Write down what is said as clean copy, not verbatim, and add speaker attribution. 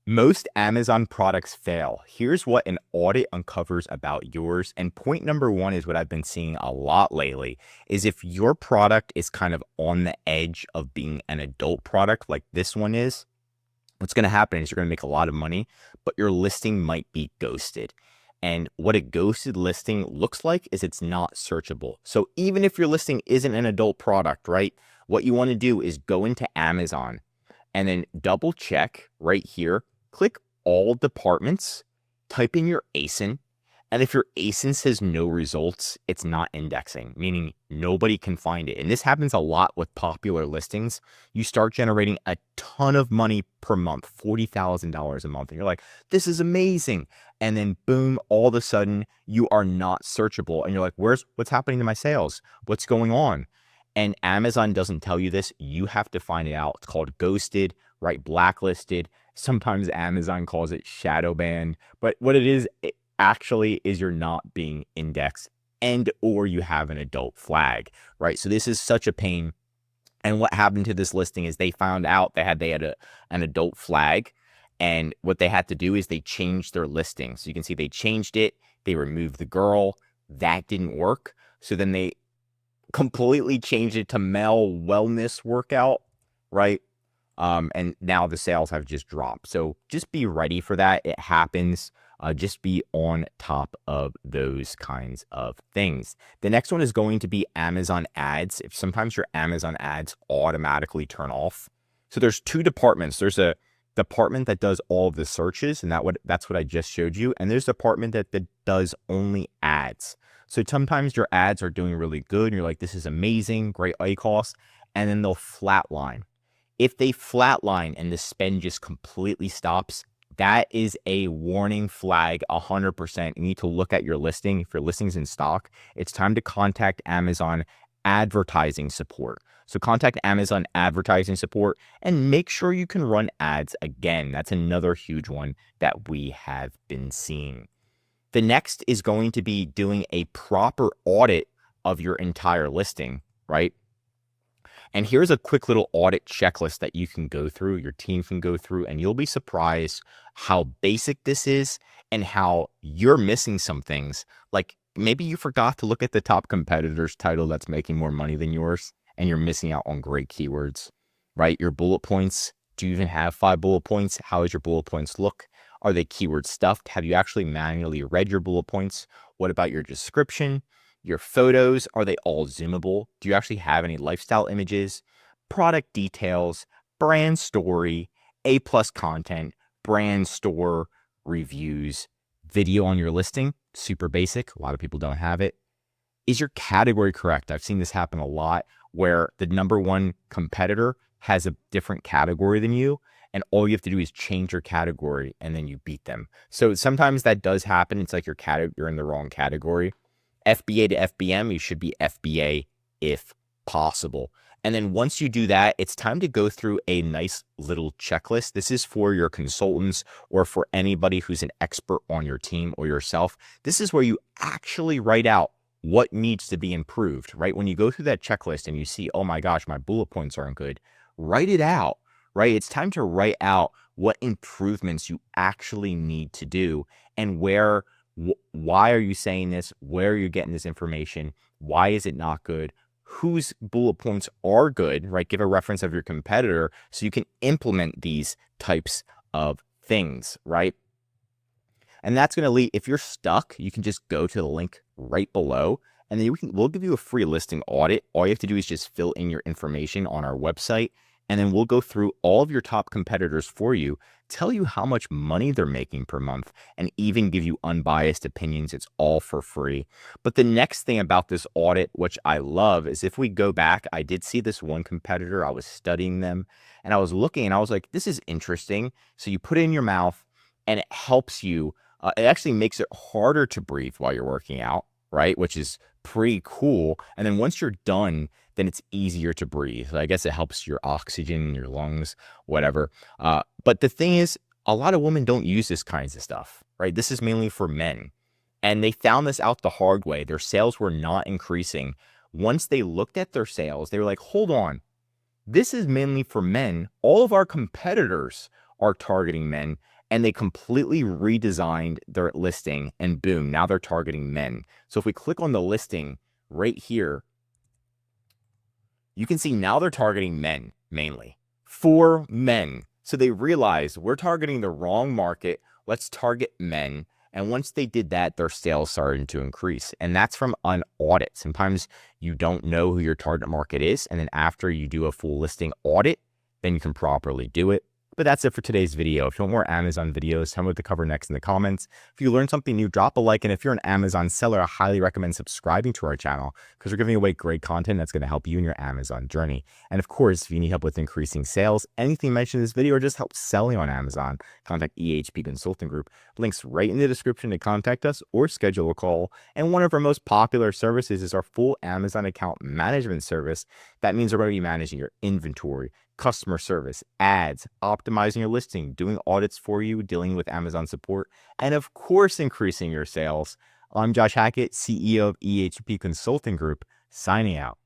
Speaker 1: Most Amazon products fail. Here's what an audit uncovers about yours. And point number one is what I've been seeing a lot lately is if your product is kind of on the edge of being an adult product like this one is, what's going to happen is you're going to make a lot of money, but your listing might be ghosted. And what a ghosted listing looks like is it's not searchable. So even if your listing isn't an adult product, right? What you want to do is go into Amazon and then double check right here, click all departments, type in your ASIN. And if your ASIN says no results, it's not indexing, meaning nobody can find it. And this happens a lot with popular listings. You start generating a ton of money per month, $40,000 a month. And you're like, this is amazing. And then boom, all of a sudden you are not searchable. And you're like, what's happening to my sales? What's going on? And Amazon doesn't tell you this. You have to find it out. It's called ghosted, right? Blacklisted. Sometimes Amazon calls it shadow banned. But what it is, actually is you're not being indexed and or you have an adult flag, right? So this is such a pain. And what happened to this listing is they found out they had an adult flag. And what they had to do is they changed their listing. So you can see they changed it. They removed the girl. That didn't work. So then they completely changed it to male wellness workout, right? And now the sales have just dropped. So just be ready for that. It happens. Just be on top of those kinds of things. The next one is going to be Amazon ads. If sometimes your Amazon ads automatically turn off. So there's two departments. There's a department that does all of the searches, and that's what I just showed you. And there's a department that does only ads. So sometimes your ads are doing really good. And you're like, this is amazing, great ACoS, and then they'll flatline. If they flatline and the spend just completely stops, that is a warning flag 100%. You need to look at your listing. If your listing's in stock, it's time to contact Amazon advertising support. So contact Amazon advertising support and make sure you can run ads again. That's another huge one that we have been seeing. The next is going to be doing a proper audit of your entire listing, right? And here's a quick little audit checklist that you can go through, your team can go through, and you'll be surprised how basic this is and how you're missing some things. Like maybe you forgot to look at the top competitor's title that's making more money than yours, and you're missing out on great keywords, right? Your bullet points. Do you even have 5 bullet points? How does your bullet points look? Are they keyword stuffed? Have you actually manually read your bullet points? What about your description? Your photos, are they all zoomable? Do you actually have any lifestyle images, product details, brand story, A+ content, brand store reviews, video on your listing? Super basic. A lot of people don't have it. Is your category correct? I've seen this happen a lot where the number one competitor has a different category than you, and all you have to do is change your category and then you beat them. So sometimes that does happen. It's like you're in the wrong category. FBA to FBM, you should be FBA if possible. And then once you do that, it's time to go through a nice little checklist. This is for your consultants or for anybody who's an expert on your team or yourself. This is where you actually write out what needs to be improved, right? When you go through that checklist and you see, oh my gosh, my bullet points aren't good, write it out, right? It's time to write out what improvements you actually need to do and why are you saying this? Where are you getting this information? Why is it not good? Whose bullet points are good, right? Give a reference of your competitor so you can implement these types of things, right? And that's going to lead, if you're stuck, you can just go to the link right below and then we'll give you a free listing audit. All you have to do is just fill in your information on our website. And then we'll go through all of your top competitors for you, tell you how much money they're making per month, and even give you unbiased opinions. It's all for free. But the next thing about this audit, which I love, is if we go back, I did see this one competitor. I was studying them and I was looking and I was like, this is interesting. So you put it in your mouth and it helps you. It actually makes it harder to breathe while you're working out, right? Which is pretty cool. And then once you're done, then it's easier to breathe. I guess it helps your oxygen in your lungs, whatever. But the thing is, a lot of women don't use this kinds of stuff, right? This is mainly for men. And they found this out the hard way. Their sales were not increasing. Once they looked at their sales, they were like, hold on, this is mainly for men. All of our competitors are targeting men and they completely redesigned their listing, and boom, now they're targeting men. So if we click on the listing right here, you can see now they're targeting men mainly. For men. So they realized we're targeting the wrong market. Let's target men. And once they did that, their sales started to increase. And that's from an audit. Sometimes you don't know who your target market is. And then after you do a full listing audit, then you can properly do it. But that's it for today's video. If you want more Amazon videos, tell me what to cover next in the comments. If you learned something new, drop a like. And if you're an Amazon seller, I highly recommend subscribing to our channel because we're giving away great content that's going to help you in your Amazon journey. And of course, if you need help with increasing sales, anything mentioned in this video, or just help selling on Amazon, contact EHP Consulting Group. Links right in the description to contact us or schedule a call. And one of our most popular services is our full Amazon account management service. That means we're going to be managing your inventory, customer service, ads, optimizing your listing, doing audits for you, dealing with Amazon support, and of course, increasing your sales. I'm Josh Hackett, CEO of EHP Consulting Group, signing out.